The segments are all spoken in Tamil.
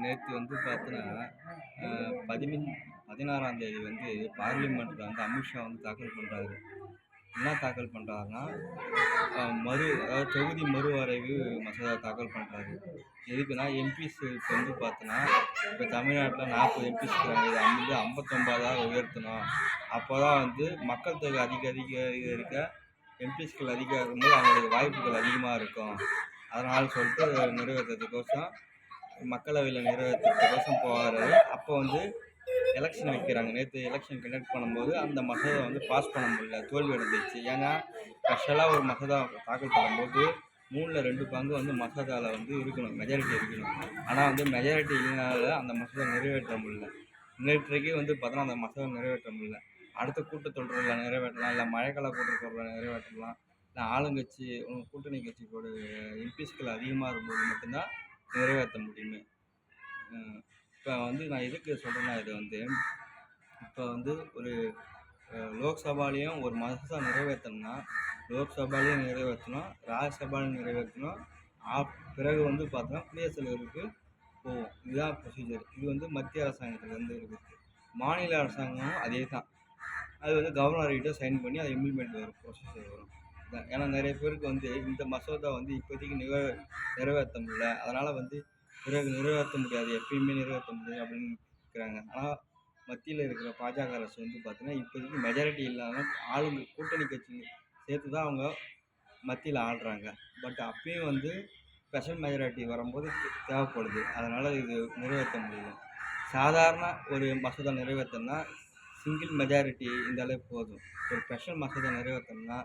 நேத்து வந்து பார்த்தீங்கன்னா, அ 16ஆம் தேதி வந்து பார்லிமெண்ட்ல வந்து அமித்ஷா வந்து தாக்கல் பண்றாரு. என்ன தாக்கல் பண்றாருன்னா, அதாவது தொகுதி மறுவரைவு மசோதா தாக்கல் பண்றாரு. எதுக்குன்னா, எம்பிஸ்க்கு வந்து பார்த்தோன்னா, இப்ப தமிழ்நாட்டுல 40 எம்பிஸ் இருக்கிறாங்க. இத வந்து 59ஆ உயர்த்தணும். அப்பதான் வந்து மக்கள் தொகை அதிகரிக்க எம்பிஸ்கள் அதிகமாகும்போது அவங்களுடைய வாய்ப்புகள் அதிகமா இருக்கும். அதனால சொல்லிட்டு நிறைவேத்துறதுக்கோசம் மக்களவையில் நிறைவேற்றுறதுக்கோசம் போகிறாரு. அப்போ வந்து எலெக்ஷன் வைக்கிறாங்க. நேற்று எலெக்ஷன் கண்டக்ட் பண்ணும்போது அந்த மசோதா வந்து பாஸ் பண்ண முடியல, தோல்வி அடைஞ்சிருச்சு. ஏன்னா ஸ்பெஷலாக ஒரு மசோதா தாக்கல் பண்ணும்போது 3ல் 2 பங்கு வந்து மசோதாவில் வந்து இருக்கணும், மெஜாரிட்டி இருக்கணும். ஆனால் வந்து மெஜாரிட்டி இல்லைனால அந்த மசோதா நிறைவேற்ற முடியல. நேற்றைக்கு வந்து பார்த்தோன்னா அந்த மசோதா நிறைவேற்ற முடியல. அடுத்த கூட்டத்தொடரில் நிறைவேற்றலாம், இல்லை மழைக்கால கூட்டத்தொடரில் நிறைவேற்றலாம், இல்லை ஆளுங்கட்சி கூட்டணி கட்சிகளோட எம்பிஸ்கள் அதிகமாக இருக்கும்போது மட்டும்தான் நிறைவேற்ற முடியுமே. இப்போ வந்து நான் எதுக்கு சொல்கிறேன்னா, இது வந்து இப்போ வந்து ஒரு லோக்சபாலேயும் ஒரு மசோதா நிறைவேற்றணும்னா லோக்சபாலையும் நிறைவேற்றணும், ராஜ்யசபாலையும் நிறைவேற்றணும். பிறகு வந்து பார்த்தோன்னா குடியரசுத் தலைவருக்கு போகும். இதுதான் ப்ரொசீஜர். இது வந்து மத்திய அரசாங்கத்துலேருந்து இருக்குது. மாநில அரசாங்கமும் அதே தான். அது வந்து கவர்னர்கிட்ட சைன் பண்ணி அதை இம்ப்ளிமெண்ட் வரும், ப்ரொசீஜர் வரும். ஏன்னா நிறைய பேருக்கு வந்து இந்த மசோதா வந்து இப்போதைக்கு நிறைவேற்ற முடியல, அதனால் வந்து பிறகு நிறைவேற்ற முடியாது, எப்பயுமே நிறைவேற்ற முடியாது அப்படின்னு இருக்கிறாங்க. ஆனால் மத்தியில் இருக்கிற பாஜக அரசு வந்து பார்த்தீங்கன்னா இப்போதைக்கு மெஜாரிட்டி இல்லாமல் கூட்டணி கட்சி சேர்த்து தான் அவங்க மத்தியில் ஆடுறாங்க. பட் அப்பயும் வந்து ஸ்பெஷல் மெஜாரிட்டி வரும்போது தேவைப்படுது. அதனால் இது நிறைவேற்ற முடியல. சாதாரண ஒரு மசோதா நிறைவேற்றணும்னா சிங்கிள் மெஜாரிட்டி இருந்தாலே போதும். ஒரு ஸ்பெஷல் மசோதா நிறைவேற்றணும்னா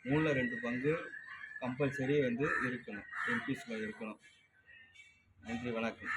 3ல் 2 பங்கு கம்பல்சரி வந்து இருக்கணும், எம்பிஸ்ல இருக்கணும். நன்றி, வணக்கம்.